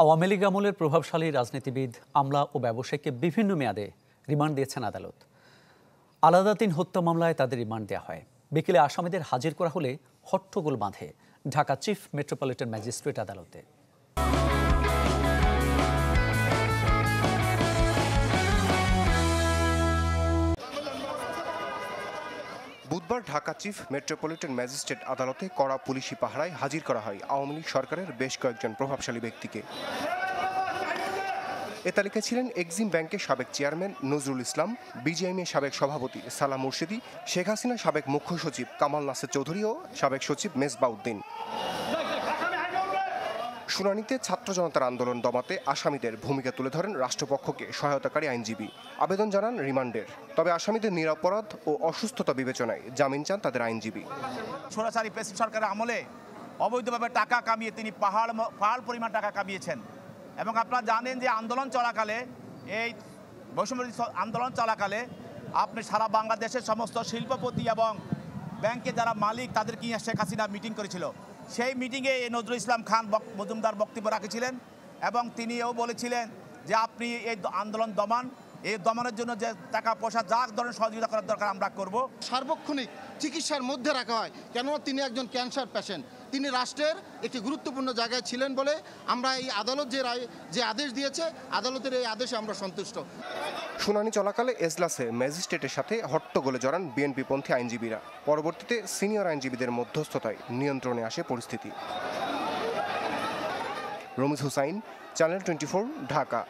আওয়ামী লীগ আমলের প্রভাবশালী রাজনীতিবিদ, আমলা ও ব্যবসায়ীকে বিভিন্ন মেয়াদে রিমান্ড দিয়েছেন আদালত। আলাদা ৩ হত্যা মামলায় তাদের রিমান্ড দেওয়া হয়। বিকেলে আসামিদের হাজির করা হলে হট্টগোল বাঁধে ঢাকা চিফ মেট্রোপলিটন ম্যাজিস্ট্রেট আদালতে। বুধবার ঢাকা চিফ মেট্রোপলিটন ম্যাজিস্ট্রেট আদালতে কড়া পুলিশি পাহারায় হাজির করা হয় আওয়ামী লীগ সরকারের বেশ কয়েকজন প্রভাবশালী ব্যক্তিকে। এ তালিকায় ছিলেন এক্সিম ব্যাংকের সাবেক চেয়ারম্যান নজরুল ইসলাম, বিজিএমইএ সাবেক সভাপতি সালাম মুর্শিদি, শেখ হাসিনা সাবেক মুখ্য সচিব কামাল নাসের চৌধুরী ও সাবেক সচিব মেজবাউদ্দিন। শুনানিতে ছাত্র জনতার আন্দোলন দমাতে আসামিদের ভূমিকা তুলে ধরেন রাষ্ট্রপক্ষকে সহায়তাকারী আইনজীবী। আবেদন জানান রিমান্ডের, তবে আসামিদের নিরপরাধ ও অসুস্থতা বিবেচনায় জামিন চান তাদের আইনজীবী। সরাসরি প্রেসিডেন্ট সরকারের আমলে অবৈধভাবে টাকা কামিয়ে তিনি পাহাড় পরিমাণ টাকা কামিয়েছেন। এবং আপনারা জানেন যে আন্দোলন চলাকালে, এই বৈষম্য আন্দোলন চলাকালে আপনি সারা বাংলাদেশের সমস্ত শিল্পপতি এবং ব্যাংকে যারা মালিক তাদের কি শেখ হাসিনা মিটিং করেছিল। সেই মিটিংয়ে নজরুল ইসলাম খান মজুমদার বক্তব্য রাখেছিলেন এবং তিনিও বলেছিলেন যে আপনি এই আন্দোলন দমান, এই দমনের জন্য যে টাকা পয়সা যা ধরনের সহযোগিতা করার দরকার আমরা করব। সার্বক্ষণিক চিকিৎসার মধ্যে রাখা হয়, কেননা তিনি একজন ক্যান্সার পেশেন্ট। তিনি রাষ্ট্রের একটি গুরুত্বপূর্ণ জায়গায় ছিলেন বলে আমরা এই আদালত যে আদেশ দিয়েছে, আদালতের এই আদেশে আমরা সন্তুষ্ট। শুনানি চলাকালে এজলাসে ম্যাজিস্ট্রেটের সাথে হট্টগোলে জড়ান বিএনপিপন্থী আইনজীবীরা। পরবর্তীতে সিনিয়র আইনজীবীদের মধ্যস্থতায় নিয়ন্ত্রণে আসে পরিস্থিতি। রমিজ হুসাইন, চ্যানেল 24, ঢাকা।